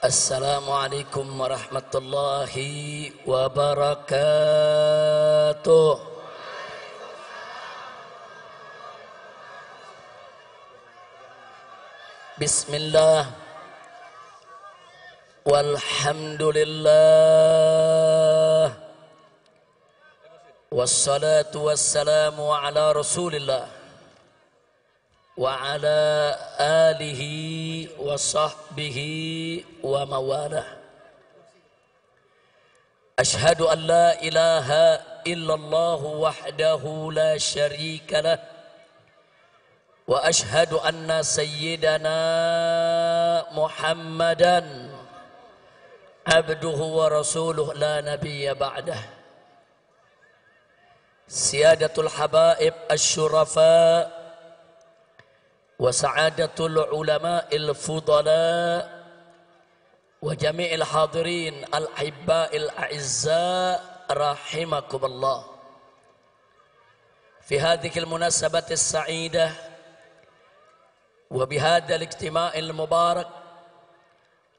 Assalamualaikum warahmatullahi wabarakatuh. Bismillah walhamdulillah wassalatu wassalamu ala rasulillah wa ala alihi wa sahbihi wa mawalah. Ashhadu an la ilaha illallah wahdahu la syarika lah wa ashhadu anna sayyidana Muhammadan abduhu wa rasuluh la nabiyya ba'dah. Siyadatul habaib asy-syurafa wa sa'adatul ulama'il fudala wa jami'il hadirin al-hibba'il a'izza rahimakumullah. Fi hadhihi al-munasabati as-sa'idah wa bihadha al-ijtima'il mubarak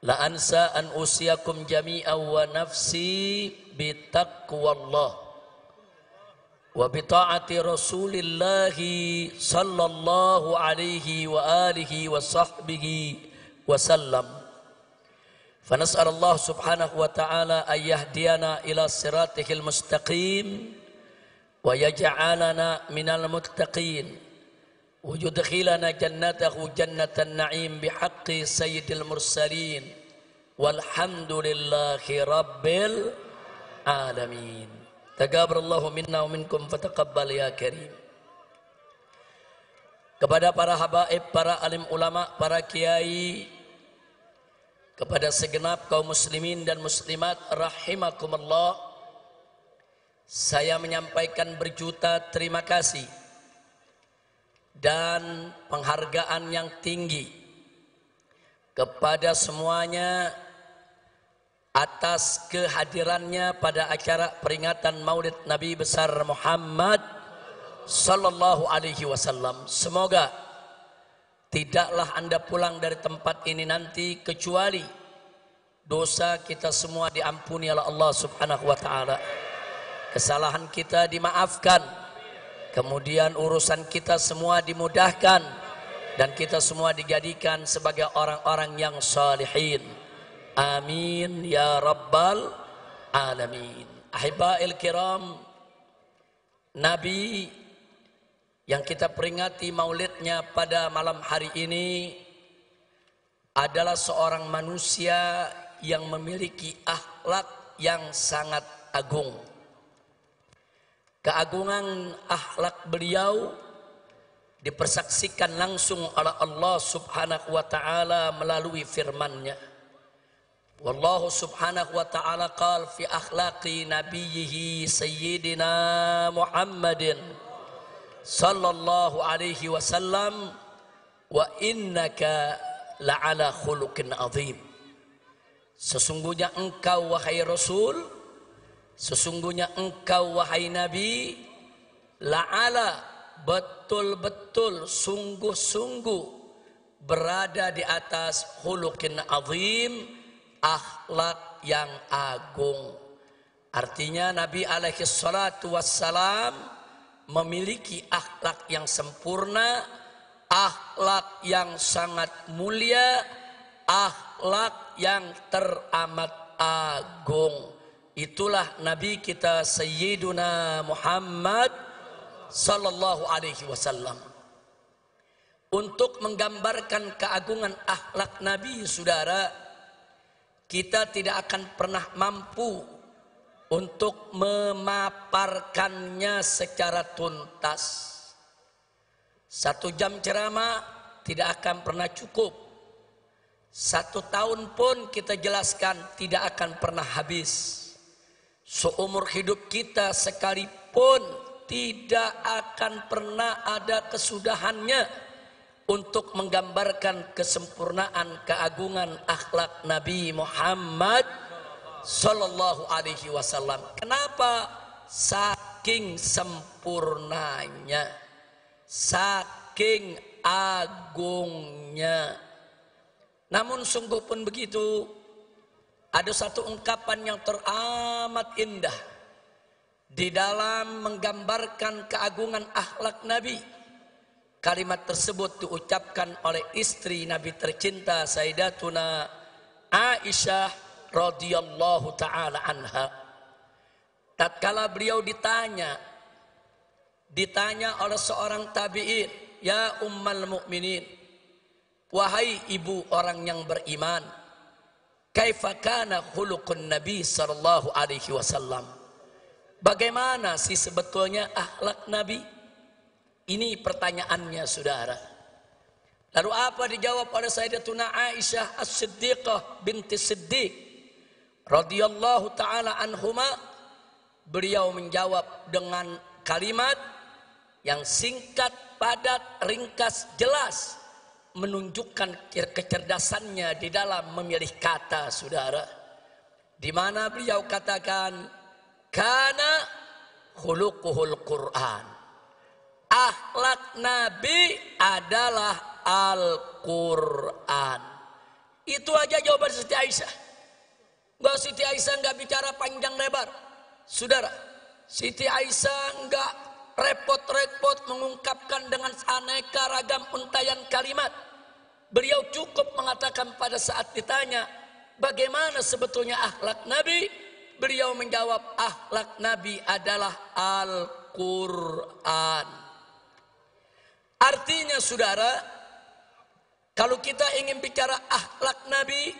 la ansa an usiyakum jami'an wa nafsi bitaqwallah wa bita'ati rasulillahi sallallahu alaihi wa alihi wa sahbihi wa sallam. Fanas'al Allah subhanahu wa ta'ala an yahdiyana ila siratihil mustaqim wa yaj'alana minal muttaqin wa yudkhilana jannatahu jannatan na'im bihaqqi sayyidil mursalin walhamdulillahi rabbil alamin. Taqabbalallahu minna wa minkum fataqabbal ya karim. Kepada para habaib, para alim ulama, para kiai, kepada segenap kaum muslimin dan muslimat rahimakumullah, saya menyampaikan berjuta terima kasih dan penghargaan yang tinggi kepada semuanya atas kehadirannya pada acara peringatan Maulid Nabi besar Muhammad sallallahu alaihi wasallam. Semoga tidaklah Anda pulang dari tempat ini nanti kecuali dosa kita semua diampuni oleh Allah subhanahu wa ta'ala, kesalahan kita dimaafkan, kemudian urusan kita semua dimudahkan, dan kita semua dijadikan sebagai orang-orang yang salihin. Amin ya rabbal alamin. Ahibba'il kiram, Nabi yang kita peringati maulidnya pada malam hari ini adalah seorang manusia yang memiliki akhlak yang sangat agung. Keagungan akhlak beliau dipersaksikan langsung oleh Allah subhanahu wa ta'ala melalui firman-Nya. Wallahu subhanahu wa ta'ala qala fi akhlaqi nabiyhi sayyidina Muhammadin sallallahu alaihi wasallam wa innaka la'ala khuluqin azim. Sesungguhnya engkau wahai Rasul, sesungguhnya engkau wahai Nabi, la'ala, betul-betul sungguh-sungguh berada di atas khuluqin azim, akhlak yang agung. Artinya Nabi alaihi salatu wassalam memiliki akhlak yang sempurna, akhlak yang sangat mulia, akhlak yang teramat agung. Itulah Nabi kita Sayyiduna Muhammad sallallahu alaihi wasallam. Untuk menggambarkan keagungan akhlak Nabi, saudara, kita tidak akan pernah mampu untuk memaparkannya secara tuntas. 1 jam ceramah tidak akan pernah cukup. 1 tahun pun kita jelaskan tidak akan pernah habis. Seumur hidup kita sekalipun tidak akan pernah ada kesudahannya untuk menggambarkan kesempurnaan keagungan akhlak Nabi Muhammad sallallahu alaihi wasallam. Kenapa? Saking sempurnanya, saking agungnya. Namun sungguh pun begitu, ada satu ungkapan yang teramat indah di dalam menggambarkan keagungan akhlak Nabi. Kalimat tersebut diucapkan oleh istri Nabi tercinta Sayyidatuna Aisyah radhiyallahu taala anha. Tatkala beliau ditanya oleh seorang tabi'in, "Ya ummal mukminin, wahai ibu orang yang beriman, kaifa kana khuluqun Nabi sallallahu alaihi wasallam?" Bagaimana sih sebetulnya akhlak Nabi? Ini pertanyaannya, saudara. Lalu apa dijawab oleh Sayyidatuna Aisyah As-Siddiqah binti Siddiq radhiyallahu taala anhuma? Beliau menjawab dengan kalimat yang singkat, padat, ringkas, jelas, menunjukkan kecerdasannya di dalam memilih kata, saudara. Di mana beliau katakan, "Kana khuluquhul Qur'an." Akhlak Nabi adalah Al-Quran. Itu aja jawaban Siti Aisyah. Siti Aisyah nggak bicara panjang lebar, saudara. Siti Aisyah nggak repot-repot mengungkapkan dengan aneka ragam untayan kalimat. Beliau cukup mengatakan pada saat ditanya, bagaimana sebetulnya akhlak Nabi? Beliau menjawab, akhlak Nabi adalah Al-Quran. Artinya, saudara, kalau kita ingin bicara akhlak Nabi,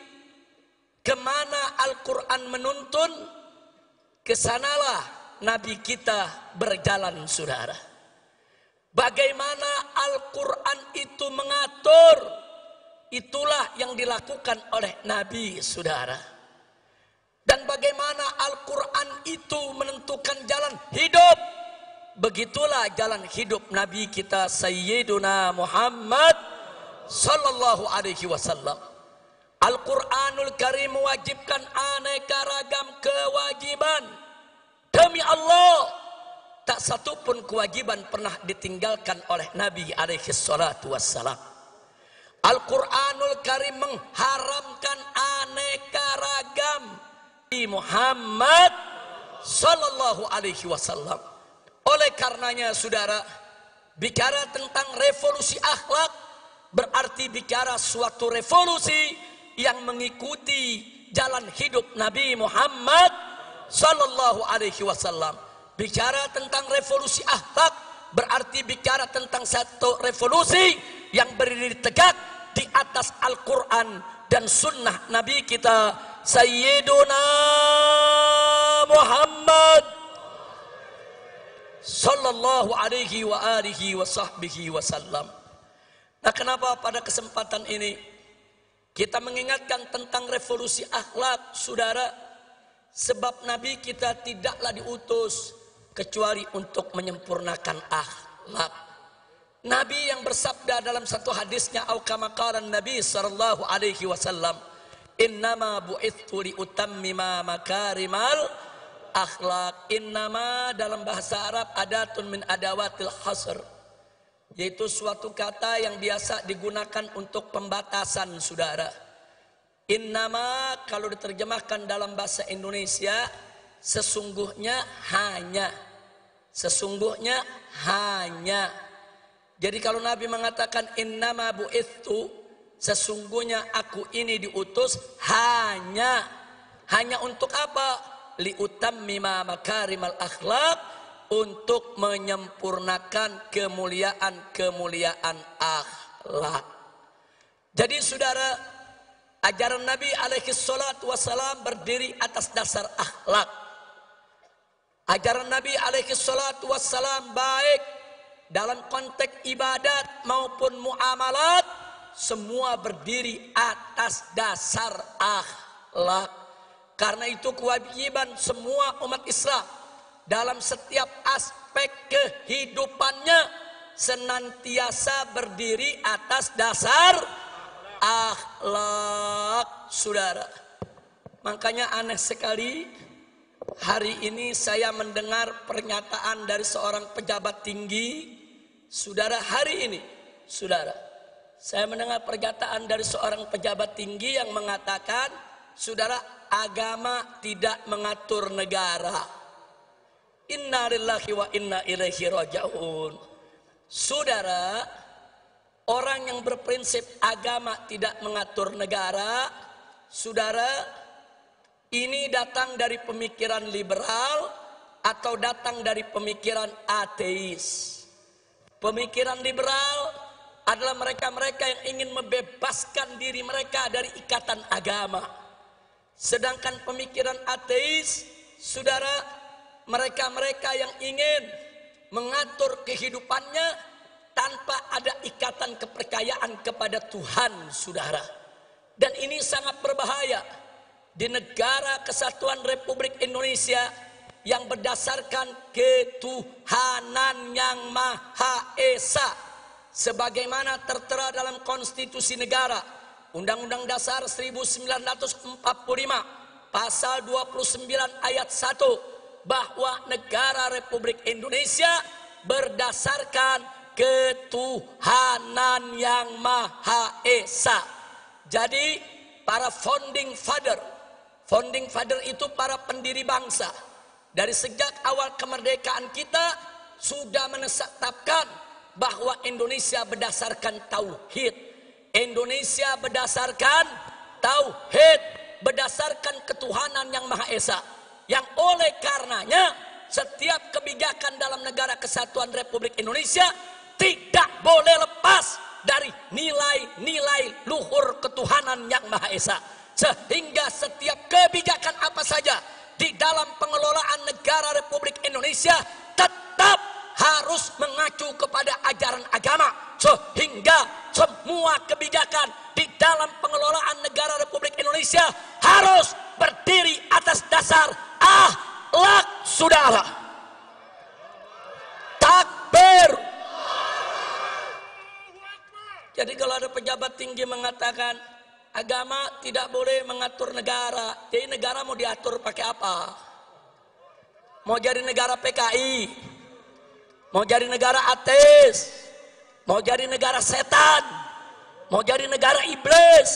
kemana Al-Quran menuntun, kesanalah Nabi kita berjalan, saudara. Bagaimana Al-Quran itu mengatur, itulah yang dilakukan oleh Nabi, saudara. Dan bagaimana Al-Quran itu menentukan jalan hidup, begitulah jalan hidup Nabi kita Sayyiduna Muhammad sallallahu alaihi wasallam. Al-Quranul Karim mewajibkan aneka ragam kewajiban. Demi Allah, tak satu pun kewajiban pernah ditinggalkan oleh Nabi alaihi salatu wassalam. Al-Quranul Karim mengharamkan aneka ragam di Muhammad sallallahu alaihi wasallam. Oleh karenanya, saudara, bicara tentang revolusi akhlak berarti bicara suatu revolusi yang mengikuti jalan hidup Nabi Muhammad sallallahu alaihi wasallam. Bicara tentang revolusi akhlak berarti bicara tentang satu revolusi yang berdiri tegak di atas Al-Quran dan sunnah Nabi kita Sayyiduna Muhammad sallallahu alaihi wa alihi wa sahbihi wasallam. Nah, kenapa pada kesempatan ini kita mengingatkan tentang revolusi akhlak, saudara? Sebab Nabi kita tidaklah diutus kecuali untuk menyempurnakan akhlak. Nabi yang bersabda dalam satu hadisnya, au kama qala Nabi sallallahu alaihi wasallam, "Innama bu'ithu li utammima makarimal akhlak." Innama dalam bahasa Arab adatun min adawatil hasr, yaitu suatu kata yang biasa digunakan untuk pembatasan, saudara. Innama kalau diterjemahkan dalam bahasa Indonesia, sesungguhnya hanya. Sesungguhnya hanya. Jadi kalau Nabi mengatakan innama bu'ithu, sesungguhnya aku ini diutus hanya. Hanya untuk apa? Liutammima makarimal akhlak, untuk menyempurnakan kemuliaan akhlak. Jadi, saudara, ajaran Nabi alaihi salatu wassalam berdiri atas dasar akhlak. Ajaran Nabi alaihi salatu wassalam baik dalam konteks ibadat maupun muamalat, semua berdiri atas dasar akhlak. Karena itu kewajiban semua umat Islam dalam setiap aspek kehidupannya senantiasa berdiri atas dasar akhlak, saudara. Makanya aneh sekali, hari ini saya mendengar pernyataan dari seorang pejabat tinggi, saudara. Hari ini, saudara, saya mendengar pernyataan dari seorang pejabat tinggi yang mengatakan, saudara, agama tidak mengatur negara. Inna lillahi wa inna ilaihi raji'un. Saudara, orang yang berprinsip agama tidak mengatur negara, saudara, ini datang dari pemikiran liberal atau datang dari pemikiran ateis. Pemikiran liberal adalah mereka-mereka yang ingin membebaskan diri mereka dari ikatan agama. Sedangkan pemikiran ateis, saudara, mereka-mereka yang ingin mengatur kehidupannya tanpa ada ikatan kepercayaan kepada Tuhan, saudara. Dan ini sangat berbahaya di negara kesatuan Republik Indonesia yang berdasarkan ketuhanan yang Maha Esa, sebagaimana tertera dalam konstitusi negara, Undang-Undang Dasar 1945 pasal 29 ayat 1, bahwa negara Republik Indonesia berdasarkan ketuhanan yang Maha Esa. Jadi para founding father itu para pendiri bangsa, dari sejak awal kemerdekaan kita sudah menetapkan bahwa Indonesia berdasarkan tauhid. Indonesia berdasarkan tauhid, berdasarkan ketuhanan yang Maha Esa. Yang oleh karenanya setiap kebijakan dalam negara kesatuan Republik Indonesia tidak boleh lepas dari nilai-nilai luhur ketuhanan yang Maha Esa. Sehingga setiap kebijakan apa saja di dalam pengelolaan negara Republik Indonesia tetap harus mengacu kepada ajaran agama, sehingga semua kebijakan di dalam pengelolaan negara Republik Indonesia harus berdiri atas dasar akhlak, saudara. Takbir. Jadi kalau ada pejabat tinggi mengatakan agama tidak boleh mengatur negara, jadi negara mau diatur pakai apa? Mau jadi negara PKI, mau jadi negara ateis, mau jadi negara setan, mau jadi negara iblis.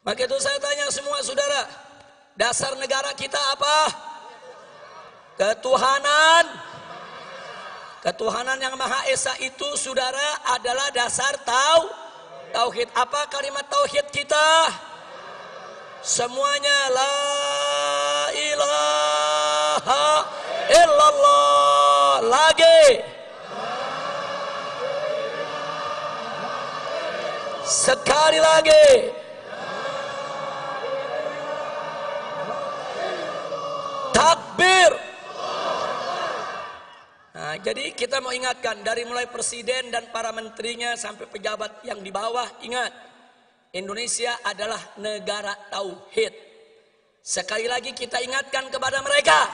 Maka itu saya tanya semua saudara, dasar negara kita apa? Ketuhanan. Ketuhanan yang Maha Esa itu, saudara, adalah dasar tauhid. Apa kalimat tauhid kita? Semuanya la ilaha illallah. Lagi. Sekali lagi. Takbir. Nah, jadi kita mau ingatkan dari mulai presiden dan para menterinya sampai pejabat yang di bawah, ingat, Indonesia adalah negara tauhid. Sekali lagi kita ingatkan kepada mereka,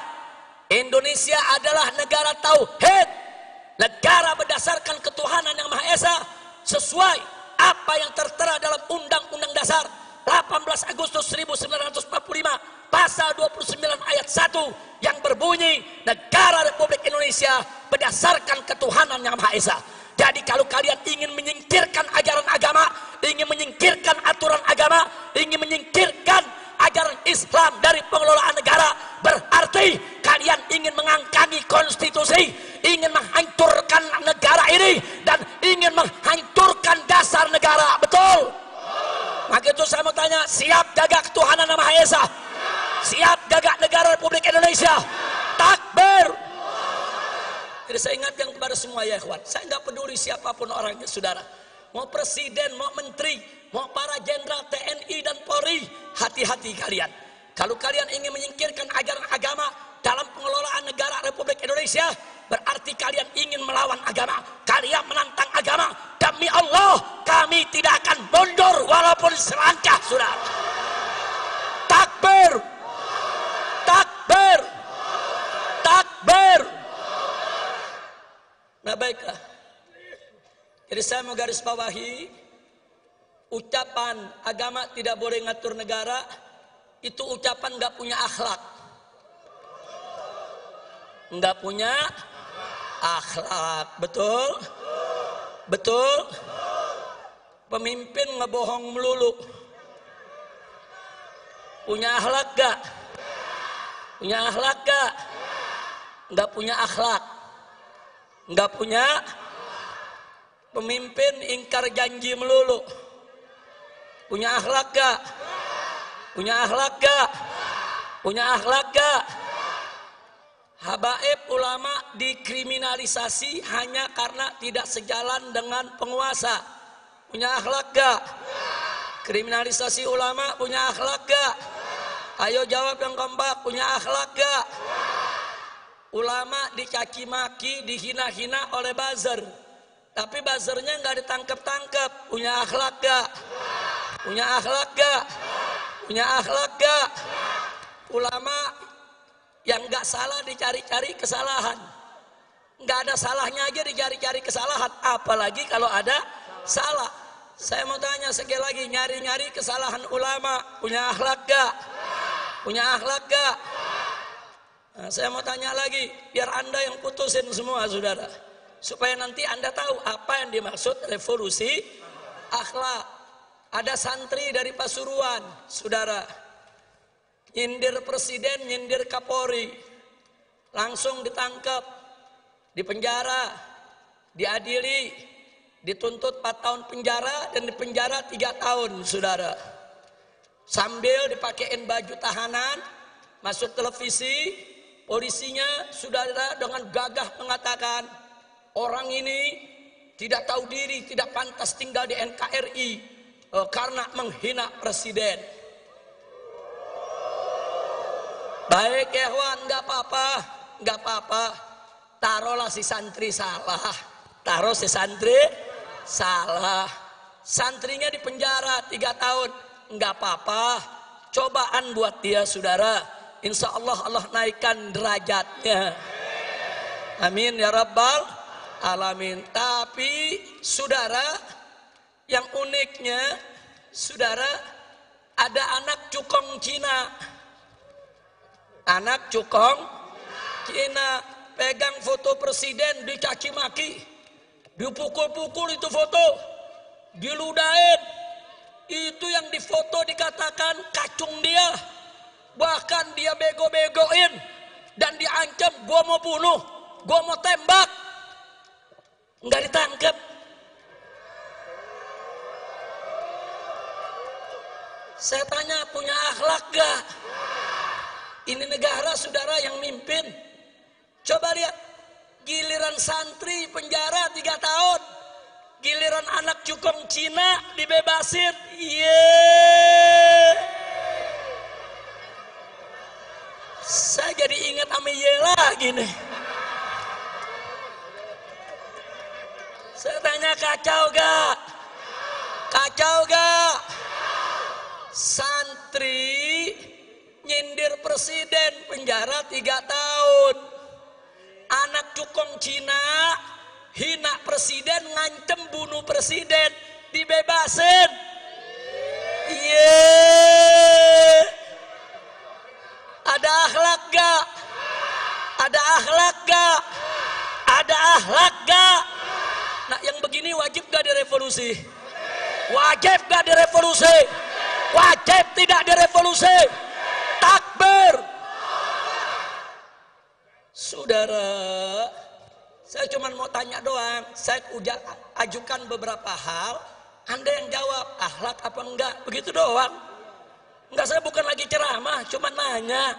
Indonesia adalah negara tauhid, negara berdasarkan ketuhanan yang Maha Esa, sesuai apa yang tertera dalam Undang-Undang Dasar 18 Agustus 1945 pasal 29 ayat 1 yang berbunyi negara Republik Indonesia berdasarkan ketuhanan yang Maha Esa. Jadi kalau kalian ingin menyingkirkan ajaran agama, ingin menyingkirkan aturan agama, ingin menyingkirkan ajaran Islam dari pengelolaan negara, berarti kalian ingin mengangkangi konstitusi, ingin menghancurkan negara ini, dan ingin menghancurkan dasar negara. Betul? Maka itu saya mau tanya, siap jaga ketuhanan yang Maha Esa? Siap jaga negara Republik Indonesia? Takbir. Jadi saya ingatkan kepada semua ya ikhwan, saya nggak peduli siapapun orangnya saudara, mau presiden, mau menteri, mau para jenderal TNI dan Polri, hati-hati kalian. Kalau kalian ingin menyingkirkan ajaran agama dalam pengelolaan negara Republik Indonesia, berarti kalian ingin melawan agama, kalian menantang agama. Demi Allah, kami tidak akan mundur walaupun selangkah, saudara. Takbir. Takbir. Takbir. Nah baiklah, jadi saya mau garis bawahi, ucapan agama tidak boleh ngatur negara, itu ucapan nggak punya akhlak, nggak punya akhlak. Betul? Betul? Pemimpin ngebohong melulu. Punya akhlak gak? Punya akhlak gak? Nggak punya akhlak. Nggak punya. Pemimpin ingkar janji melulu. Punya akhlak gak? Punya akhlak gak? Punya akhlak gak? Habaib ulama dikriminalisasi hanya karena tidak sejalan dengan penguasa. Punya akhlak gak? Kriminalisasi ulama punya akhlak gak? Ayo jawab yang kompak, punya akhlak gak? Ulama dicaci maki, dihina-hina oleh buzzer. Tapi buzzernya nggak ditangkap-tangkap. Punya akhlak gak? Punya akhlak gak? Punya akhlak gak? Ulama yang nggak salah dicari-cari kesalahan. Nggak ada salahnya aja dicari-cari kesalahan. Apalagi kalau ada salah. Saya mau tanya sekali lagi, nyari-nyari kesalahan ulama. Punya akhlak gak? Punya akhlak gak? Nah, saya mau tanya lagi, biar Anda yang putusin semua saudara. Supaya nanti Anda tahu apa yang dimaksud revolusi akhlak. Ada santri dari Pasuruan, saudara. Nyindir presiden, nyindir Kapolri. Langsung ditangkap, dipenjara, diadili, dituntut 4 tahun penjara dan dipenjara 3 tahun, saudara. Sambil dipakein baju tahanan, masuk televisi, polisinya saudara dengan gagah mengatakan, orang ini tidak tahu diri, tidak pantas tinggal di NKRI karena menghina presiden. Baik ya Wan, nggak apa-apa, nggak apa-apa. Taruhlah si santri salah, taruh si santri salah. Santrinya di penjara 3 tahun, nggak apa-apa. Cobaan buat dia saudara. Insya Allah Allah naikkan derajatnya. Amin ya Rabbal Alamin. Tapi saudara, yang uniknya saudara, ada anak cukong Cina. Anak cukong Cina pegang foto presiden dicaci maki, dipukul-pukul itu foto, diludahin. Itu yang difoto dikatakan kacung dia. Bahkan dia bego-begoin dan diancam, gua mau bunuh, gua mau tembak. Nggak ditangkap. Saya tanya, punya akhlak gak? Ini negara saudara yang mimpin. Coba lihat, giliran santri penjara 3 tahun, giliran anak cukong Cina dibebasin. Saya jadi ingat sama lagi nih. Saya tanya, kacau gak? Kacau gak? Santri nyindir presiden penjara 3 tahun. Anak cukong Cina hina presiden, ngancem bunuh presiden, dibebasin. Ada akhlak gak? Ada akhlak gak? Ada akhlak gak? Nah, yang begini wajib gak direvolusi? Wajib gak direvolusi? Wajib tidak direvolusi? Takbir. Saudara, saya cuma mau tanya doang. Saya ajukan beberapa hal, Anda yang jawab akhlak apa enggak, begitu doang. Enggak, saya bukan lagi ceramah, cuma nanya.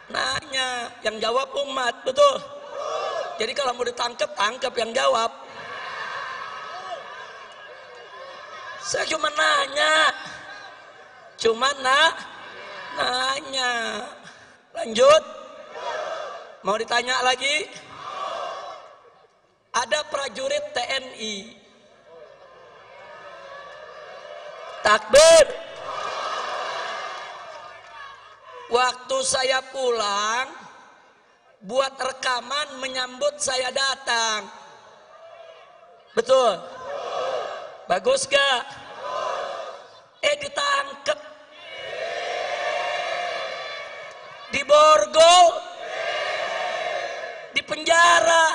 Nanya, yang jawab umat, betul. Jadi kalau mau ditangkap, tangkap yang jawab. Saya cuma nanya. Nanya. Lanjut. Mau ditanya lagi? Ada prajurit TNI. Takbir. Waktu saya pulang, buat rekaman menyambut saya datang. Betul? Bagus gak? Ditangkep. Diborgol. Di penjara.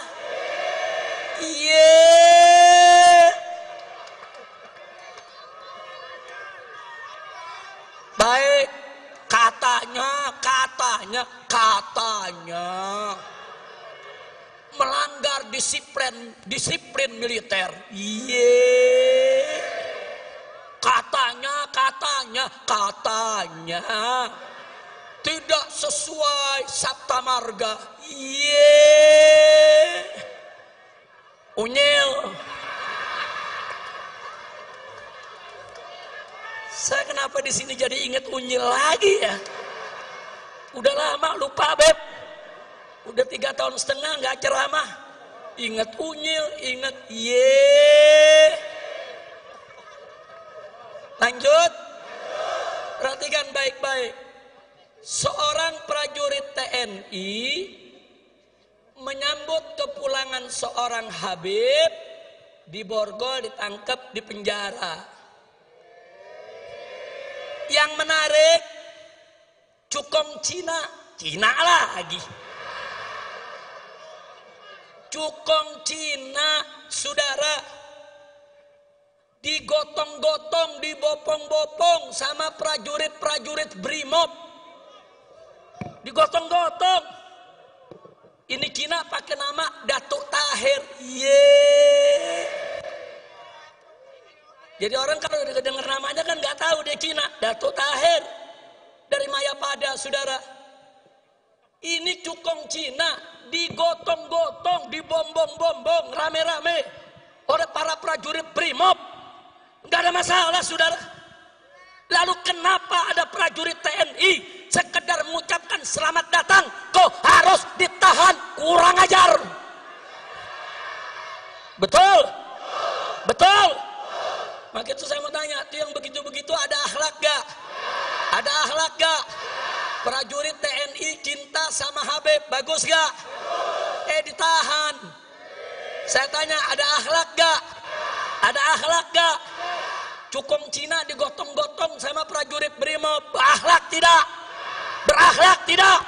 katanya melanggar disiplin militer. Katanya tidak sesuai Sabta Marga. Unyil. Saya kenapa di sini jadi ingat unyil lagi ya? Udah lama lupa, Beb. Udah 3 tahun setengah nggak ceramah. Ingat unyil, ingat Lanjut. Perhatikan baik-baik. Seorang prajurit TNI menyambut kepulangan seorang Habib di Borgol, ditangkap di penjara. Yang menarik, cukong Cina lagi. Cukong Cina, saudara, digotong-gotong, dibopong-bopong sama prajurit-prajurit Brimob. Digotong-gotong. Ini Cina pakai nama Datuk Tahir. Jadi orang kalau dengar namanya kan nggak tahu dia Cina. Datuk Tahir dari Mayapada, saudara. Ini cukong Cina digotong-gotong, dibombong-bombong rame-rame oleh para prajurit Brimob. Nggak ada masalah, saudara. Lalu kenapa ada prajurit TNI sekedar mengucapkan selamat datang kok harus ditahan? Kurang ajar. Betul? Betul? Maka itu saya mau tanya, itu yang begitu-begitu ada akhlak gak? Ada akhlak gak? Prajurit TNI cinta sama Habib, bagus gak? Ditahan. Saya tanya, ada akhlak gak? Ada akhlak gak? Cukong Cina digotong-gotong sama prajurit Brimob, berakhlak tidak? Berakhlak tidak?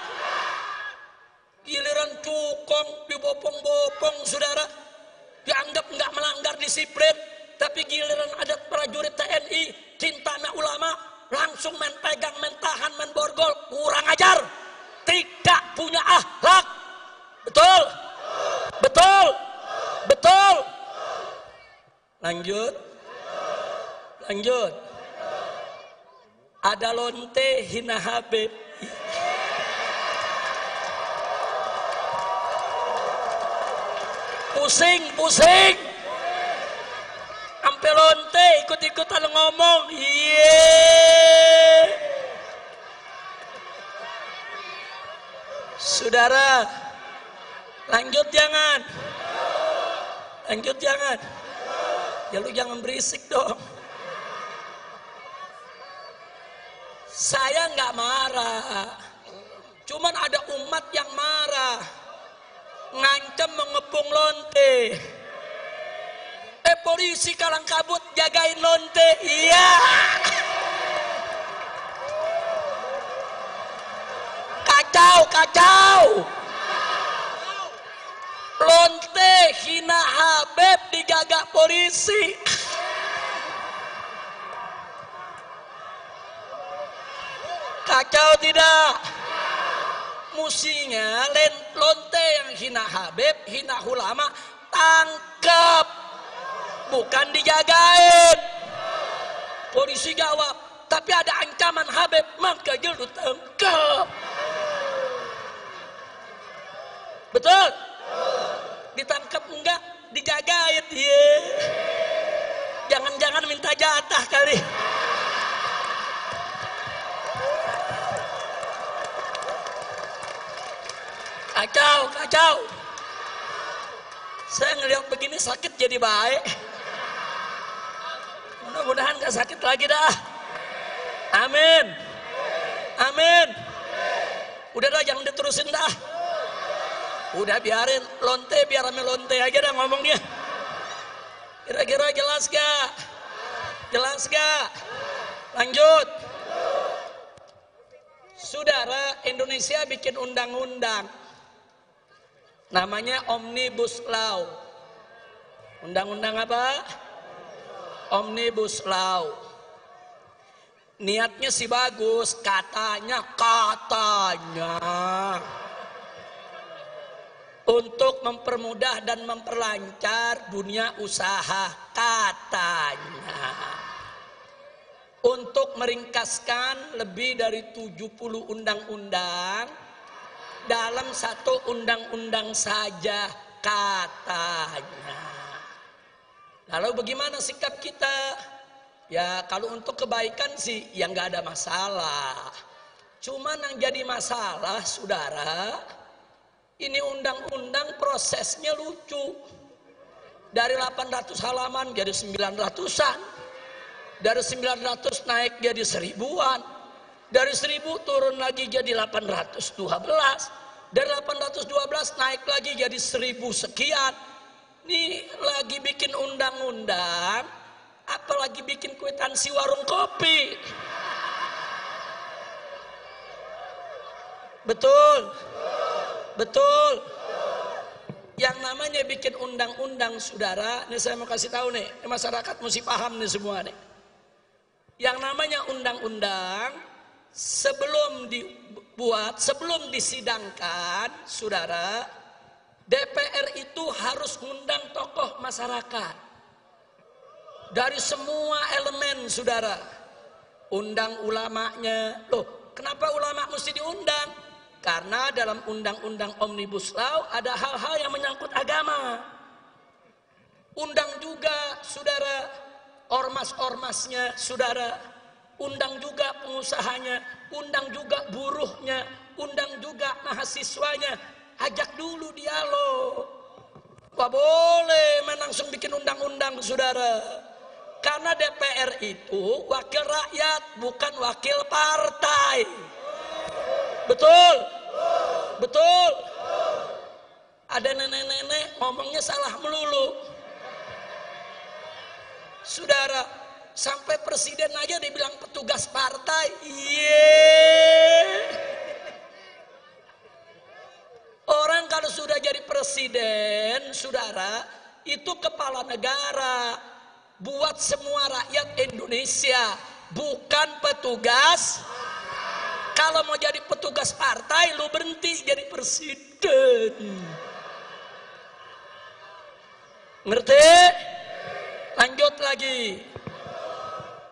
Giliran cukong dibopong-bopong, saudara, dianggap nggak melanggar disiplin. Tapi giliran ada prajurit TNI cinta sama ulama, langsung main pegang, main tahan, main borgol. Kurang ajar, tidak punya akhlak. Betul? Betul? Betul? Lanjut. Ada lonte hina Habib. Pusing. Sampai lonte ikut-ikutan ngomong. Saudara, lanjut jangan. Ya lu jangan berisik dong. Saya nggak marah, cuman ada umat yang marah, ngancam mengepung lonte. Polisi kalang kabut jagain lonte, iya. Kacau. Lonte hina Habib dijaga polisi. Kacau tidak? Musinya lonte yang hina Habib, hina ulama, tangkap, bukan dijagain. Polisi jawab, tapi ada ancaman Habib, maka lu tangkap. Betul? Ditangkap enggak? Dijagain. Jangan-jangan minta jatah kali. Kacau. Saya ngelihat begini sakit jadi baik. Mudah-mudahan gak sakit lagi dah. Amin. Udah dah, jangan diterusin dah. Udah biarin lonte, biar rame lonte aja dah ngomongnya. Kira-kira jelas gak? Lanjut. Saudara, Indonesia bikin undang-undang namanya Omnibus Law. Undang-undang apa? Omnibus Law. Niatnya sih bagus, katanya untuk mempermudah dan memperlancar dunia usaha, katanya. Untuk meringkaskan lebih dari 70 undang-undang dalam satu undang-undang saja, katanya. Lalu bagaimana sikap kita? Ya kalau untuk kebaikan sih ya nggak ada masalah. Cuman yang jadi masalah, saudara, ini undang-undang prosesnya lucu. Dari 800 halaman jadi 900-an. Dari 900 naik jadi 1000-an. Dari 1000 turun lagi jadi 812. Dari 812 naik lagi jadi 1000 sekian. Ini lagi bikin undang-undang, apalagi bikin kwitansi warung kopi. Betul. Betul. Yang namanya bikin undang-undang, saudara, ini saya mau kasih tahu nih, masyarakat mesti paham nih semua nih. Yang namanya undang-undang sebelum dibuat, sebelum disidangkan, saudara, DPR itu harus ngundang tokoh masyarakat dari semua elemen, saudara. Undang ulamanya. Loh, kenapa ulama mesti diundang? Karena dalam undang-undang Omnibus Law ada hal-hal yang menyangkut agama. Undang juga, saudara, ormas-ormasnya, saudara. Undang juga pengusahanya, undang juga buruhnya, undang juga mahasiswanya. Ajak dulu dialog. Gak boleh main langsung bikin undang-undang, saudara. Karena DPR itu wakil rakyat, bukan wakil partai. Betul? Betul? Ada nenek-nenek ngomongnya salah melulu. Saudara, sampai presiden aja dibilang petugas partai. Orang kalau sudah jadi presiden, saudara, itu kepala negara, buat semua rakyat Indonesia, bukan petugas. Kalau mau jadi petugas partai, lu berhenti jadi presiden. Ngerti? Lanjut lagi.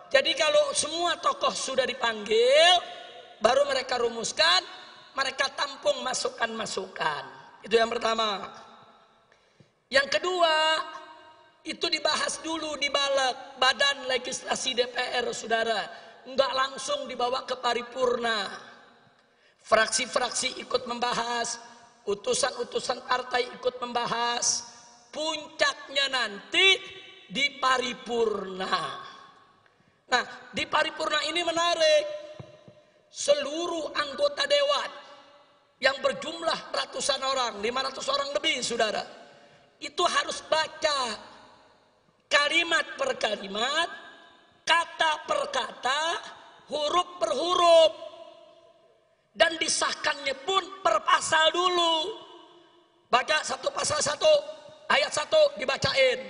Jadi kalau semua tokoh sudah dipanggil, baru mereka rumuskan, mereka tampung masukan-masukan. Itu yang pertama. Yang kedua, itu dibahas dulu di Badan Legislasi DPR, saudara. Enggak langsung dibawa ke paripurna. Fraksi-fraksi ikut membahas, utusan-utusan partai ikut membahas. Puncaknya nanti di paripurna. Nah, di paripurna ini menarik. Seluruh anggota dewan yang berjumlah ratusan orang, 500 orang lebih, saudara, itu harus baca kalimat per kalimat, kata per kata, huruf per huruf, dan disahkannya pun per pasal dulu. Baca satu pasal satu, ayat satu dibacain.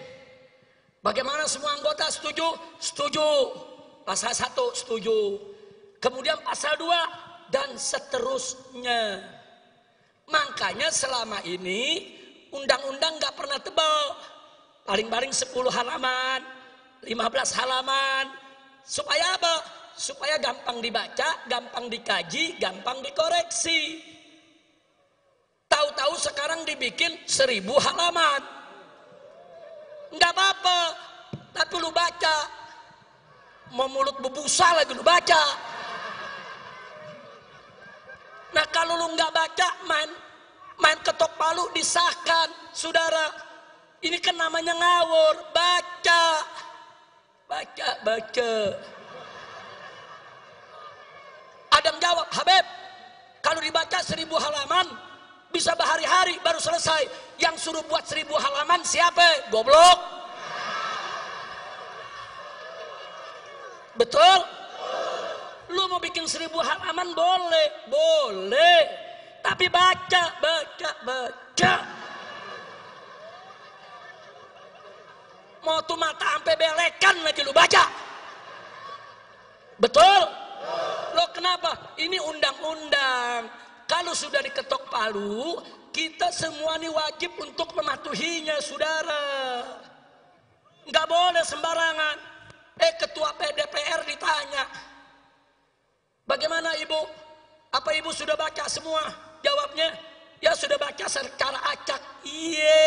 Bagaimana semua anggota setuju? Setuju. Pasal 1 setuju. Kemudian pasal 2 dan seterusnya. Makanya selama ini undang-undang gak pernah tebal. Paling-paling 10 halaman, 15 halaman. Supaya apa? Supaya gampang dibaca, gampang dikaji, gampang dikoreksi. Tahu-tahu sekarang dibikin 1000 halaman. Enggak apa-apa, tapi lu baca. Mau mulut bebusa lagi lu baca. Nah kalau lu nggak baca, main ketok palu disahkan, saudara. Ini kan namanya ngawur. Baca. Adam jawab, Habib, kalau dibaca 1000 halaman bisa berhari-hari baru selesai. Yang suruh buat 1000 halaman siapa? Goblok. Betul? Lu mau bikin 1000 halaman boleh. Tapi baca. Mau tuh mata sampai belekan lagi lu baca. Betul? Loh kenapa? Ini undang-undang. Kalau sudah diketok palu, kita semua ini wajib untuk mematuhinya, saudara. Nggak boleh sembarangan. Ketua DPR ditanya, bagaimana ibu? Apa ibu sudah baca semua? Jawabnya, ya sudah baca secara acak. Iya.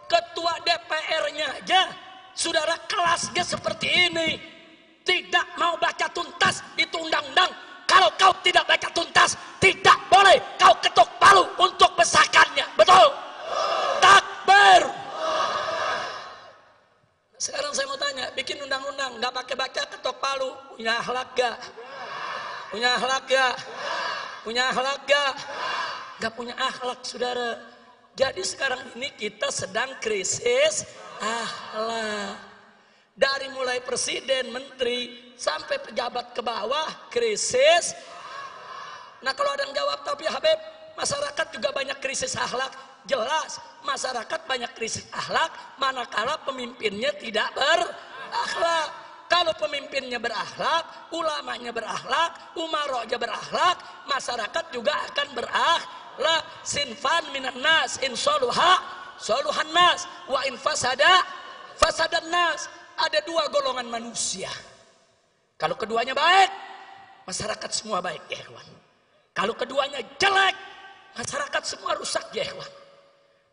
Ketua DPR-nya aja, saudara, kelasnya seperti ini. Tidak mau baca tuntas, itu undang-undang. Kalau kau tidak baca tuntas, tidak boleh kau ketuk palu untuk besarkannya. Betul? Takbir. Sekarang saya mau tanya, bikin undang-undang nggak pakai baca ketok palu, punya akhlak gak? Punya akhlak gak? Punya akhlak gak? Gak punya akhlak, saudara. Jadi sekarang ini kita sedang krisis akhlak. Dari mulai presiden, menteri, sampai pejabat ke bawah, krisis. Nah kalau ada yang jawab, tapi Habib, masyarakat juga banyak krisis akhlak. Jelas, masyarakat banyak krisis akhlak, manakala pemimpinnya tidak berakhlak. Kalau pemimpinnya berakhlak, ulamanya berakhlak, umaroknya berakhlak, masyarakat juga akan berakhlak. Sinfan minan nas, in soluha, soluhan nas, wa in fasada, fasadan nas. Ada dua golongan manusia. Kalau keduanya baik, masyarakat semua baik, ya ikhwan. Kalau keduanya jelek, masyarakat semua rusak, ya ikhwan.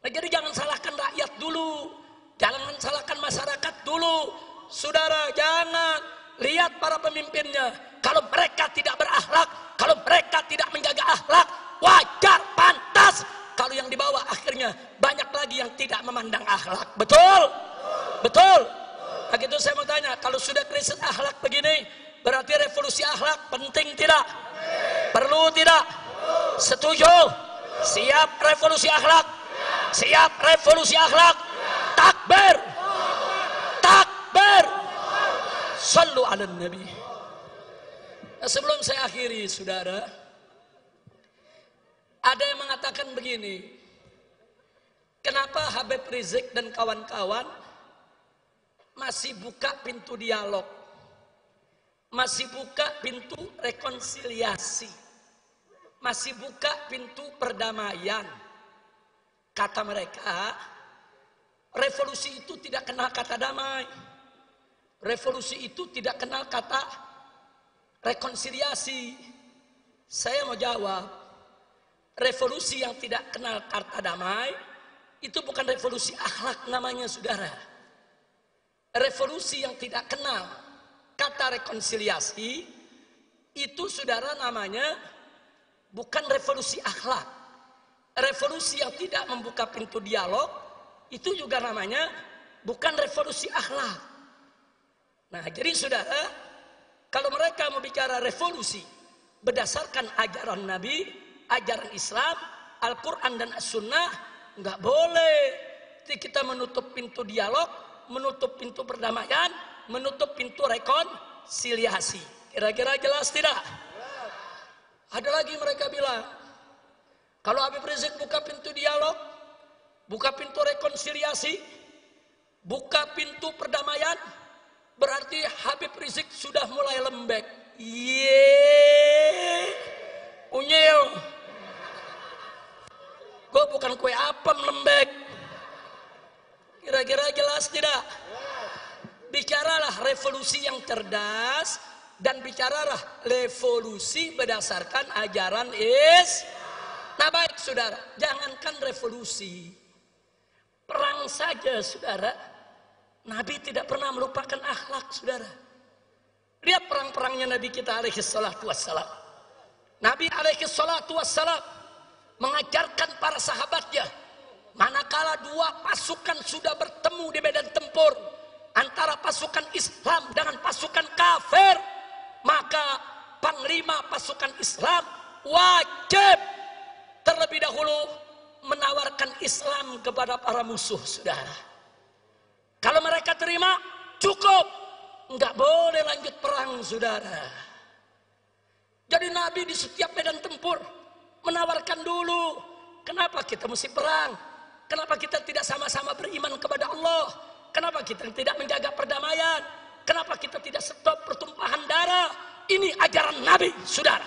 Nah, jadi jangan salahkan rakyat dulu, jangan salahkan masyarakat dulu. Saudara, jangan lihat para pemimpinnya. Kalau mereka tidak berakhlak, kalau mereka tidak menjaga akhlak, wajar, pantas. Kalau yang dibawa akhirnya banyak lagi yang tidak memandang akhlak. Betul? Betul? Nah gitu saya mau tanya, kalau sudah krisis akhlak begini, berarti revolusi akhlak penting tidak? Perlu tidak? Setuju? Siap revolusi akhlak? Siap revolusi akhlak? Takbir! Takbir! Sallu ala Nabi. Nah, sebelum saya akhiri, saudara, ada yang mengatakan begini, kenapa Habib Rizik dan kawan-kawan masih buka pintu dialog, masih buka pintu rekonsiliasi, masih buka pintu perdamaian? Kata mereka, revolusi itu tidak kenal kata damai, revolusi itu tidak kenal kata rekonsiliasi. Saya mau jawab, revolusi yang tidak kenal kata damai itu bukan revolusi akhlak namanya, saudara. Revolusi yang tidak kenal kata rekonsiliasi itu, saudara, namanya bukan revolusi akhlak. Revolusi yang tidak membuka pintu dialog itu juga namanya bukan revolusi akhlak. Nah, jadi saudara, kalau mereka mau bicara revolusi berdasarkan ajaran Nabi, ajaran Islam, Al-Quran dan As-Sunnah, nggak boleh kita menutup pintu dialog, menutup pintu perdamaian, menutup pintu rekonsiliasi. Kira-kira jelas tidak? Ada lagi mereka bilang, kalau Habib Rizik buka pintu dialog, buka pintu rekonsiliasi, buka pintu perdamaian, berarti Habib Rizik sudah mulai lembek. Yeay, unyil. Gue bukan kue apem lembek. Kira-kira jelas tidak? Bicaralah revolusi yang cerdas dan bicaralah revolusi berdasarkan ajaran Nah baik, saudara, jangankan revolusi, perang saja, saudara, Nabi tidak pernah melupakan akhlak, saudara. Lihat perang-perangnya Nabi kita alaihi salatu wassalam. Nabi alaihi salatu wassalam mengajarkan para sahabatnya, manakala dua pasukan sudah bertemu di medan tempur antara pasukan Islam dengan pasukan kafir, maka panglima pasukan Islam wajib terlebih dahulu menawarkan Islam kepada para musuh, saudara. Kalau mereka terima, cukup, nggak boleh lanjut perang, saudara. Jadi Nabi di setiap medan tempur menawarkan dulu, kenapa kita mesti perang? Kenapa kita tidak sama-sama beriman kepada Allah? Kenapa kita tidak menjaga perdamaian? Kenapa kita tidak stop pertumpahan darah? Ini ajaran Nabi, saudara.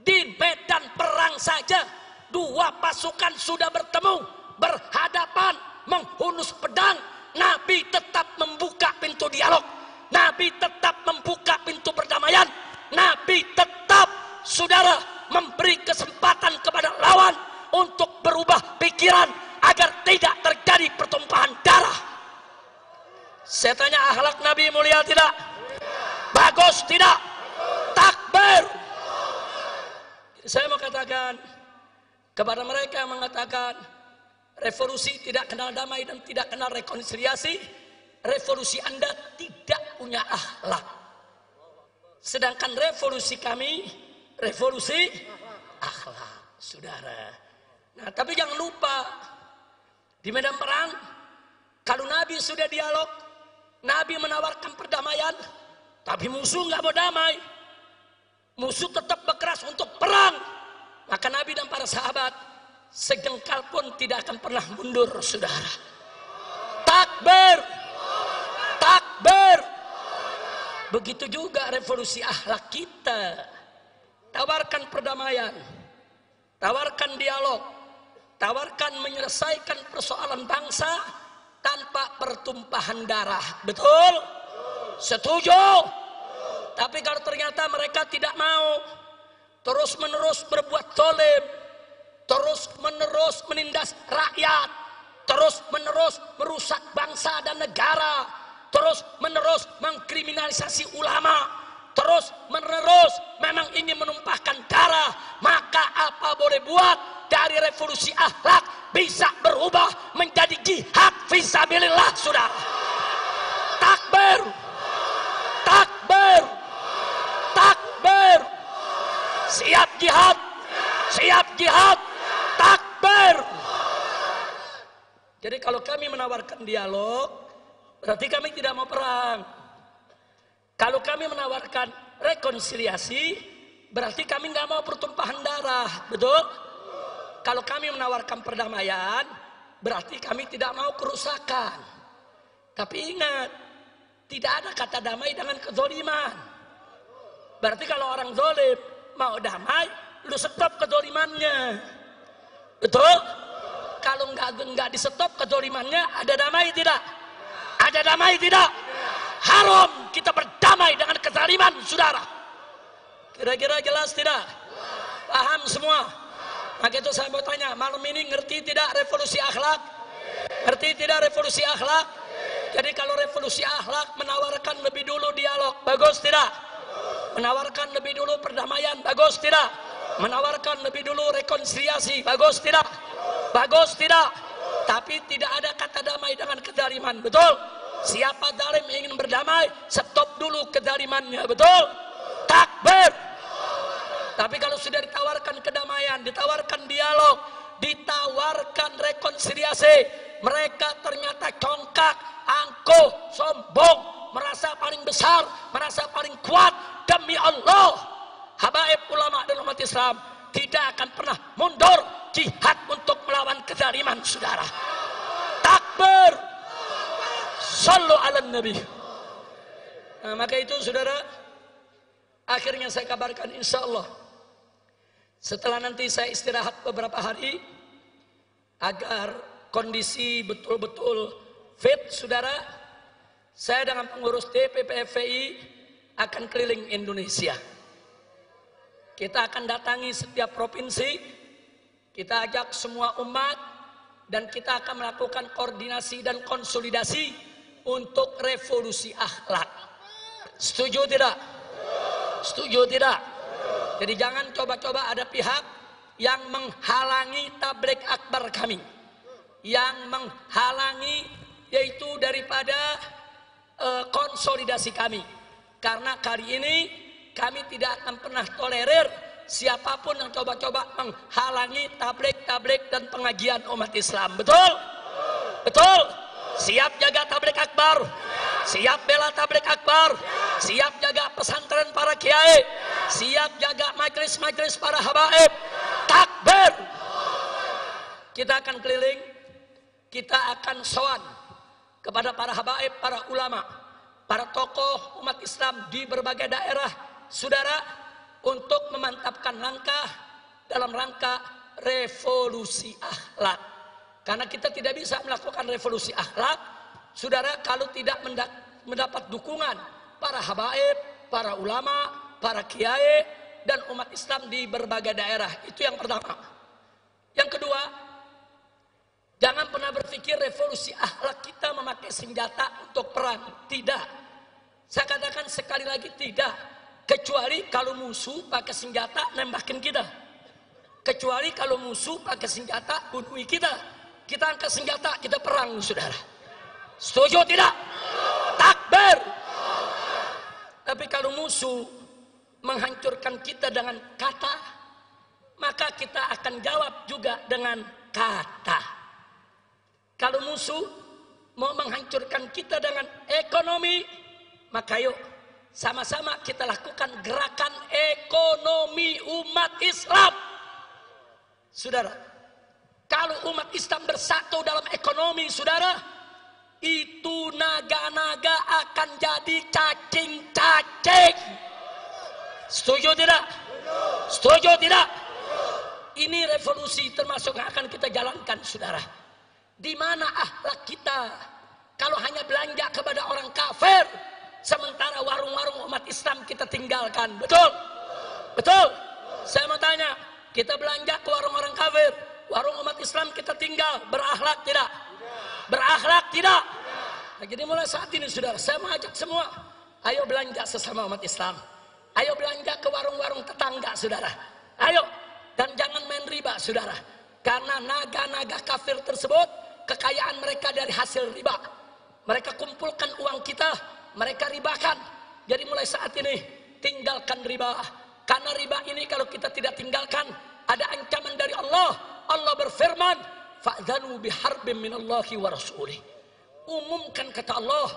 Di medan perang saja, dua pasukan sudah bertemu, berhadapan, menghunus pedang. Nabi tetap membuka pintu dialog. Nabi tetap membuka pintu perdamaian. Nabi tetap, saudara, memberi kesempatan kepada lawan untuk berubah pikiran agar tidak terjadi pertumpahan darah. Saya tanya, akhlak Nabi mulia tidak? Bagus tidak? Takbir. Saya mau katakan kepada mereka yang mengatakan revolusi tidak kenal damai dan tidak kenal rekonsiliasi, revolusi Anda tidak punya akhlak. Sedangkan revolusi kami, revolusi akhlak, saudara. Nah, tapi jangan lupa, di medan perang, kalau Nabi sudah dialog, Nabi menawarkan perdamaian, tapi musuh nggak mau damai. Musuh tetap berkeras untuk perang. Maka Nabi dan para sahabat sejengkal pun tidak akan pernah mundur, saudara. Takbir, takbir. Begitu juga revolusi akhlak kita. Tawarkan perdamaian, tawarkan dialog, tawarkan menyelesaikan persoalan bangsa tanpa pertumpahan darah. Betul? Setuju? Tapi kalau ternyata mereka tidak mau, terus menerus berbuat zalim, terus menerus menindas rakyat, terus menerus merusak bangsa dan negara, terus menerus mengkriminalisasi ulama, terus menerus memang ingin menumpahkan darah, maka apa boleh buat, dari revolusi akhlak bisa berubah menjadi jihad fisabilillah, saudara. Takbir, takbir, takbir. Siap jihad, siap jihad, takbir. Jadi kalau kami menawarkan dialog, berarti kami tidak mau perang. Kalau kami menawarkan rekonsiliasi, berarti kami nggak mau pertumpahan darah, betul? Kalau kami menawarkan perdamaian, berarti kami tidak mau kerusakan. Tapi ingat, tidak ada kata damai dengan kezoliman. Berarti kalau orang zolim mau damai, lu stop kezolimannya, betul? Kalau nggak di stop kezolimannya, ada damai tidak? Ada damai tidak? Haram kita berdamai dengan kezaliman, saudara. Kira-kira jelas tidak? Paham semua? Maka itu saya mau tanya, malam ini ngerti tidak revolusi akhlak? Ngerti tidak revolusi akhlak? Jadi kalau revolusi akhlak menawarkan lebih dulu dialog, bagus tidak? Menawarkan lebih dulu perdamaian, bagus tidak? Menawarkan lebih dulu rekonsiliasi, bagus tidak? Bagus tidak? Tapi tidak ada kata damai dengan kezaliman, betul? Siapa zalim ingin berdamai, stop dulu kezalimannya, betul? Takbir. Tapi kalau sudah ditawarkan kedamaian, ditawarkan dialog, ditawarkan rekonsiliasi, mereka ternyata congkak, angkuh, sombong, merasa paling besar, merasa paling kuat. Demi Allah, habaib ulama dan umat Islam tidak akan pernah mundur jihad untuk melawan kezaliman, saudara. Takbir. Sallu ala nabi. Nah, maka itu saudara, akhirnya saya kabarkan, insya Allah setelah nanti saya istirahat beberapa hari agar kondisi betul-betul fit, saudara, saya dengan pengurus DPP FPI akan keliling Indonesia. Kita akan datangi setiap provinsi, kita ajak semua umat, dan kita akan melakukan koordinasi dan konsolidasi untuk revolusi akhlak. Setuju tidak? Setuju tidak? Jadi jangan coba-coba ada pihak yang menghalangi tabligh akbar kami, yang menghalangi yaitu daripada konsolidasi kami. Karena kali ini kami tidak akan pernah tolerir siapapun yang coba-coba menghalangi tabligh dan pengajian umat Islam. Betul? Betul? Siap jaga tabligh akbar, siap bela tabligh akbar, siap jaga pesantren para kiai, siap jaga majelis-majelis para habaib. Takbir. Kita akan keliling, kita akan sowan kepada para habaib, para ulama, para tokoh umat Islam di berbagai daerah, saudara, untuk memantapkan langkah dalam rangka revolusi akhlak. Karena kita tidak bisa melakukan revolusi akhlak, saudara, kalau tidak mendapat dukungan para habaib, para ulama, para kiai, dan umat Islam di berbagai daerah. Itu yang pertama. Yang kedua, jangan pernah berpikir revolusi akhlak kita memakai senjata untuk perang. Tidak. Saya katakan sekali lagi, tidak. Kecuali kalau musuh pakai senjata nembakin kita. Kecuali kalau musuh pakai senjata bunuh kita. Kita angkat senjata, kita perang, saudara. Setuju tidak? Takbir. Tapi kalau musuh menghancurkan kita dengan kata, maka kita akan jawab juga dengan kata. Kalau musuh mau menghancurkan kita dengan ekonomi, maka yuk sama-sama kita lakukan gerakan ekonomi umat Islam. Saudara, kalau umat Islam bersatu dalam ekonomi, saudara, itu naga-naga akan jadi cacing-cacing. Setuju tidak? Setuju tidak? Ini revolusi termasuk yang akan kita jalankan, saudara. Di mana akhlak kita? Kalau hanya belanja kepada orang kafir, sementara warung-warung umat Islam kita tinggalkan. Betul? Betul? Saya mau tanya, kita belanja ke warung orang kafir, warung umat Islam kita tinggal, berakhlak tidak? Berakhlak tidak? Nah, jadi mulai saat ini, saudara, saya mengajak semua, ayo belanja sesama umat Islam. Ayo belanja ke warung-warung tetangga, saudara. Ayo, dan jangan main riba, saudara. Karena naga-naga kafir tersebut, kekayaan mereka dari hasil riba. Mereka kumpulkan uang kita, mereka ribakan. Jadi mulai saat ini, tinggalkan riba. Karena riba ini kalau kita tidak tinggalkan, ada ancaman dari Allah. Allah berfirman, fa'dzanu biharbin minallahi wa rasulih. Umumkan, kata Allah,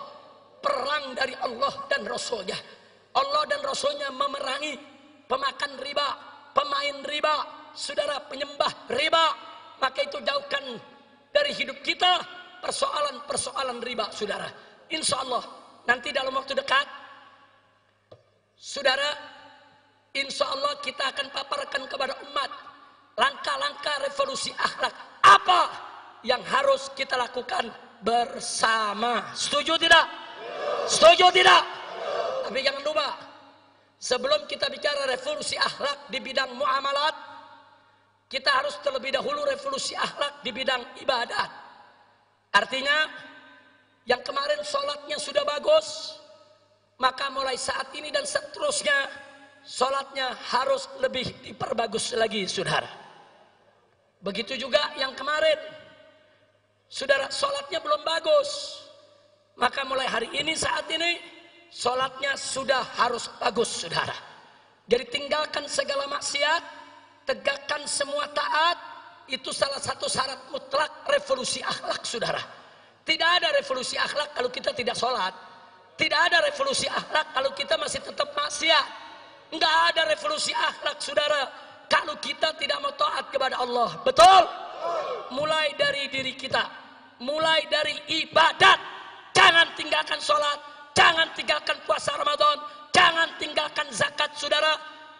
perang dari Allah dan Rasulnya. Allah dan Rasulnya memerangi pemakan riba, pemain riba, saudara, penyembah riba. Maka itu jauhkan dari hidup kita persoalan-persoalan riba, saudara. Insya Allah nanti dalam waktu dekat, saudara, insya Allah kita akan paparkan kepada umat langkah-langkah revolusi akhlak apa yang harus kita lakukan bersama. Setuju tidak? Setuju tidak? Tapi jangan lupa, sebelum kita bicara revolusi akhlak di bidang muamalat, kita harus terlebih dahulu revolusi akhlak di bidang ibadat. Artinya, yang kemarin sholatnya sudah bagus, maka mulai saat ini dan seterusnya, sholatnya harus lebih diperbagus lagi, saudara. Begitu juga yang kemarin, saudara, sholatnya belum bagus, maka mulai hari ini, saat ini, sholatnya sudah harus bagus, saudara. Jadi tinggalkan segala maksiat, tegakkan semua taat. Itu salah satu syarat mutlak revolusi akhlak, saudara. Tidak ada revolusi akhlak kalau kita tidak sholat. Tidak ada revolusi akhlak kalau kita masih tetap maksiat. Enggak ada revolusi akhlak, saudara, kalau kita tidak mau taat kepada Allah. Betul? Mulai dari diri kita, mulai dari ibadat. Jangan tinggalkan sholat, jangan tinggalkan puasa Ramadan, jangan tinggalkan zakat, saudara.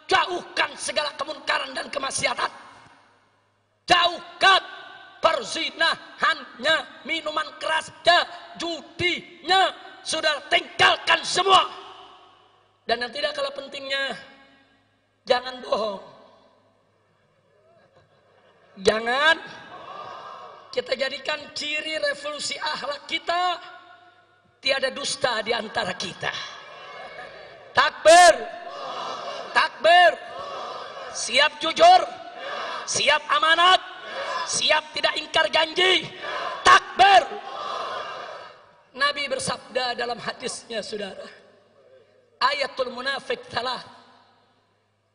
Jauhkan segala kemungkaran dan kemaksiatan. Jauhkan perzinahannya, minuman kerasnya, judinya, saudara, tinggalkan semua. Dan yang tidak kalah pentingnya, jangan bohong. Jangan kita jadikan ciri revolusi akhlak kita, tiada dusta di antara kita. Takbir, takbir. Siap jujur, siap amanat, siap tidak ingkar janji. Takbir. Nabi bersabda dalam hadisnya, saudara, ayatul munafik salah.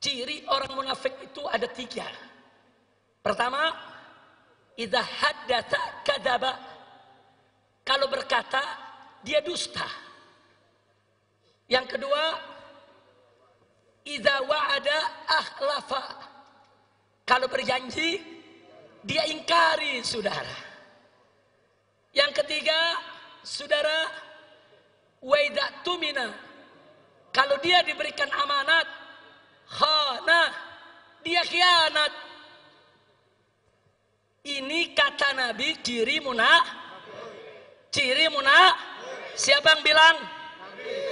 Ciri orang munafik itu ada 3. Pertama, idza haddatsa kadzaba. Kalau berkata, dia dusta. Yang kedua, idza wa'ada akhlafa. Kalau berjanji, dia ingkari, saudara. Yang ketiga, saudara, Wa idza tumina, kalau dia diberikan amanat, khana, dia khianat. Ini kata Nabi ciri ciri Siapa yang bilang?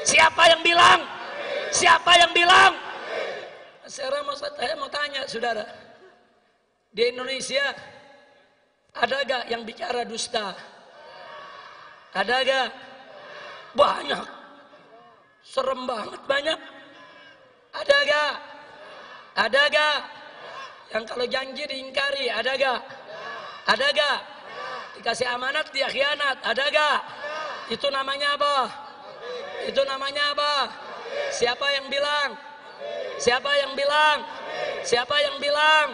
Siapa yang bilang? Siapa yang bilang? Sekarang saya mau tanya saudara, di Indonesia ada gak yang bicara dusta? Ada gak? Banyak. Serem banget banyak. Ada gak? Ada gak? Yang kalau janji diingkari, ada gak? Ada gak? Dikasih amanat dia khianat, ada gak? Itu namanya apa? Itu namanya apa? Siapa yang bilang? Siapa yang bilang? Siapa yang bilang?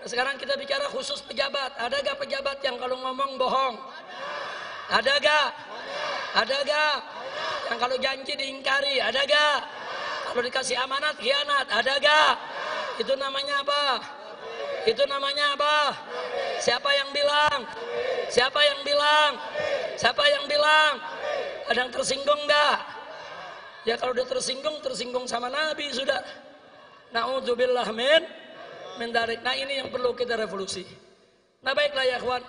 Nah, sekarang kita bicara khusus pejabat. Ada gak pejabat yang kalau ngomong bohong? Ada gak? Ada gak? Yang kalau janji diingkari, ada gak? Kalau dikasih amanat khianat, ada gak? Itu namanya apa? Itu namanya apa? Siapa yang bilang? Siapa yang bilang? Siapa yang bilang? Ada yang tersinggung gak? Ya kalau dia tersinggung sama Nabi sudah. Na'udzubillah min dzalik. Nah ini yang perlu kita revolusi. Nah baiklah ya kawan.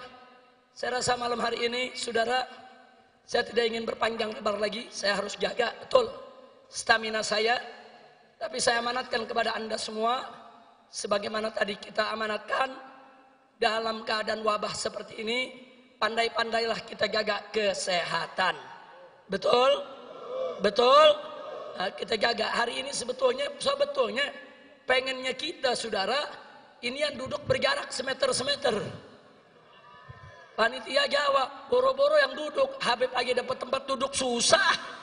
Saya rasa malam hari ini saudara, saya tidak ingin berpanjang lebar lagi. Saya harus jaga betul stamina saya. Tapi saya amanatkan kepada anda semua, sebagaimana tadi kita amanatkan, dalam keadaan wabah seperti ini, pandai-pandailah kita jaga kesehatan. Betul? Betul? Nah, kita jaga. Hari ini sebetulnya pengennya kita saudara, ini yang duduk berjarak semeter. Panitia jawab, boro-boro yang duduk, Habib lagi dapat tempat duduk susah.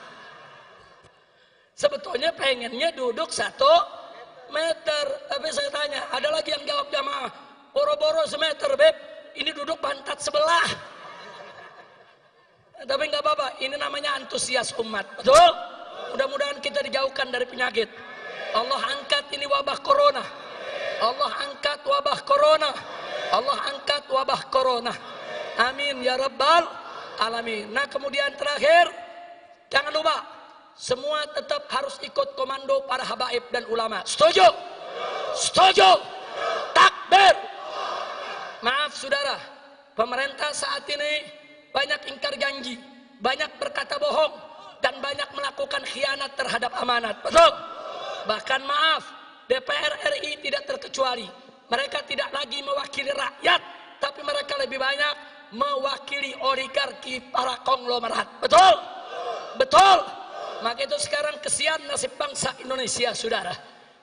Sebetulnya pengennya duduk 1 meter. Tapi saya tanya, ada lagi yang jawab jamaah, boro-boro semeter, Beb, ini duduk pantat sebelah. Tapi nggak apa-apa, ini namanya antusias umat. Betul? Mudah-mudahan kita dijauhkan dari penyakit. Allah angkat ini wabah corona. Allah angkat wabah corona. Allah angkat wabah corona. Amin ya rabbal alamin. Nah kemudian terakhir, jangan lupa semua tetap harus ikut komando para habaib dan ulama. Setuju? Setuju? Takbir. Maaf saudara, pemerintah saat ini banyak ingkar janji, banyak berkata bohong, dan banyak melakukan khianat terhadap amanat. Betul? Bahkan maaf, DPR RI tidak terkecuali. Mereka tidak lagi mewakili rakyat, tapi mereka lebih banyak mewakili oligarki para konglomerat. Betul? Betul? Maka itu sekarang kesian nasib bangsa Indonesia, saudara.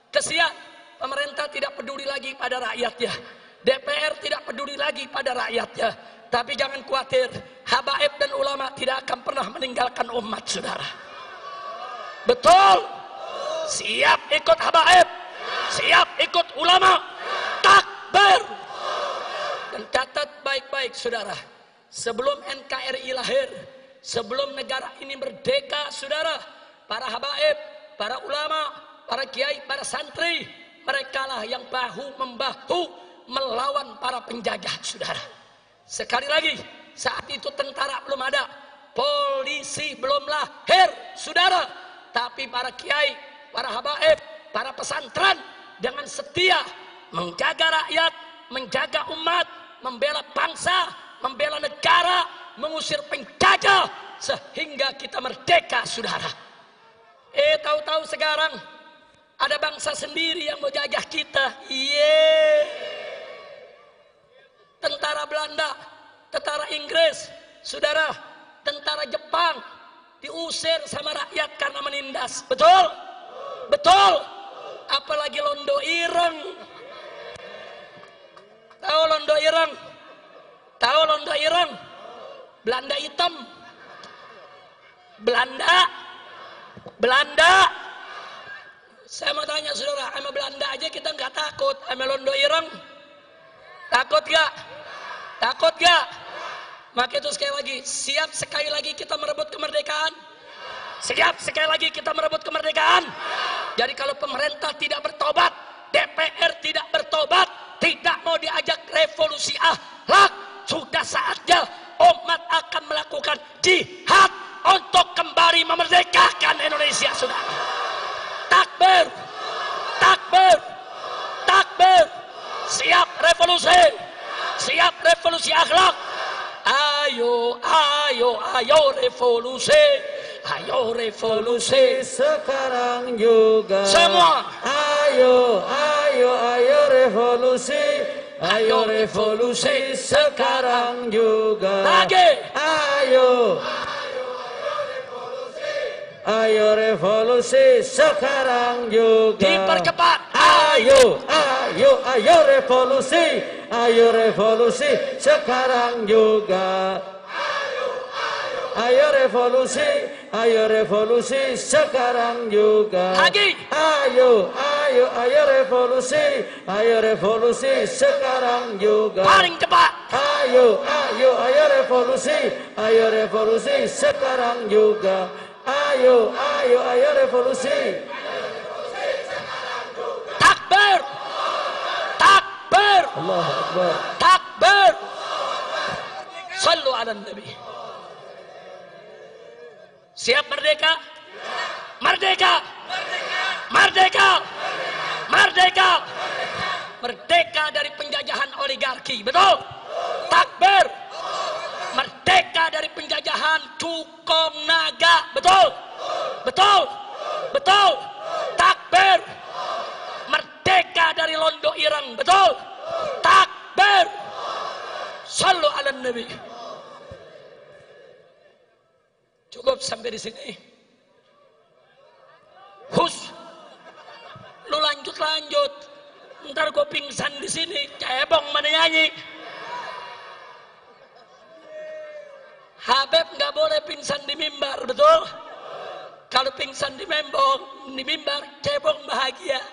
Kesian, pemerintah tidak peduli lagi pada rakyatnya. DPR tidak peduli lagi pada rakyatnya. Tapi jangan khawatir, habaib dan ulama tidak akan pernah meninggalkan umat, saudara. Betul? Siap ikut habaib, siap ikut ulama. Takbir. Dan catat baik-baik, saudara. Sebelum NKRI lahir, sebelum negara ini merdeka, saudara, para habaib, para ulama, para kiai, para santri, merekalah yang bahu-membahu melawan para penjajah, saudara. Sekali lagi, saat itu tentara belum ada, polisi belum lahir, saudara. Tapi para kiai, para habaib, para pesantren dengan setia menjaga rakyat, menjaga umat, membela bangsa, membela negara, mengusir penjajah sehingga kita merdeka, saudara. Tahu-tahu sekarang ada bangsa sendiri yang mau jajah kita. Tentara Belanda, tentara Inggris, saudara, tentara Jepang diusir sama rakyat karena menindas. Betul? Betul? Apalagi Londo Ireng. Tahu Londo Ireng? Tahu Londo Ireng? Belanda hitam. Belanda. Saya mau tanya saudara, sama Belanda aja kita nggak takut, sama Londo Ireng takut gak? Takut gak? Maka itu sekali lagi, siap sekali lagi kita merebut kemerdekaan? Siap sekali lagi kita merebut kemerdekaan? Jadi kalau pemerintah tidak bertobat, DPR tidak bertobat, tidak mau diajak revolusi akhlak, sudah saatnya umat akan melakukan jihad untuk kembali revolusi akhlak. Ayo, ayo, ayo revolusi. Ayo revolusi sekarang juga. Semua. Ayo, ayo, ayo revolusi. Ayo revolusi sekarang juga. Lagi. Ayo. Ayo revolusi sekarang juga. Dipercepat. Ayo, ayo, ayo revolusi. Ayo revolusi sekarang juga. Ayo revolusi sekarang juga. Lagi. Ayo, ayo, ayo revolusi sekarang juga. Paling cepat. Ayo, ayo, ayo revolusi sekarang juga. Ayo, ayo, ayo revolusi. Takbir. Takbir. Allahu Akbar. Takbir. Sallu ala Nabi. Siap merdeka? Merdeka! Merdeka! Merdeka! Merdeka dari penjajahan oligarki, betul? Takbir! Merdeka dari penjajahan cukong naga, betul? Betul? Betul? Takbir! Merdeka dari londo ireng, betul? Takbir! Sallu ala Nabi. Cukup sampai di sini. Hus, lu lanjut. Ntar gue pingsan di sini. Cebong mana nyanyi. Habib nggak boleh pingsan di mimbar, betul? Kalau pingsan di mimbar, cebong bahagia.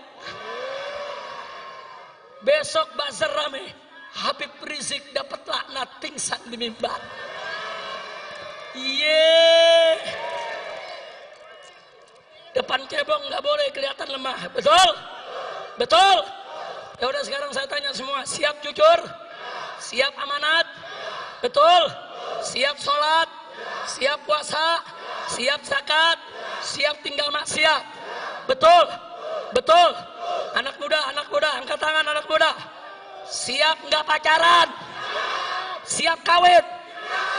Besok bazar rame. Habib Rizik dapat laknat pingsan di mimbar. Iya. Depan cebong nggak boleh kelihatan lemah, betul? Betul? Ya udah sekarang saya tanya semua, siap jujur? Siap amanat? Betul? Siap sholat? Siap puasa? Siap zakat? Siap tinggal maksiat? Betul? Betul? Anak muda, angkat tangan anak muda. Siap nggak pacaran? Siap kawin?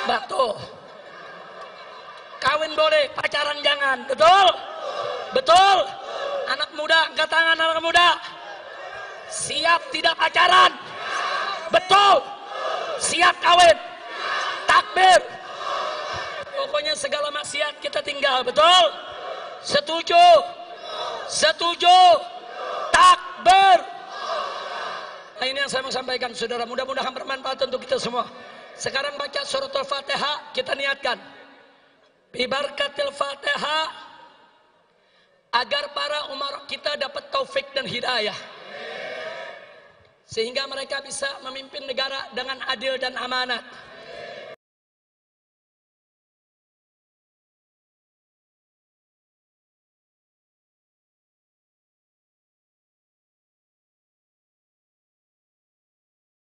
Betul. Kawin boleh, pacaran jangan. Betul? Betul? Anak muda, angkat tangan anak muda. Siap tidak pacaran? Betul? Siap kawin? Takbir. Pokoknya segala maksiat kita tinggal. Betul? Setuju? Setuju? Takbir. Nah, ini yang saya mau sampaikan, saudara. Mudah-mudahan bermanfaat untuk kita semua. Sekarang baca surat Al-Fatihah, kita niatkan. Bibarkatil Fatihah, agar para umarok kita dapat taufik dan hidayah, sehingga mereka bisa memimpin negara dengan adil dan amanat.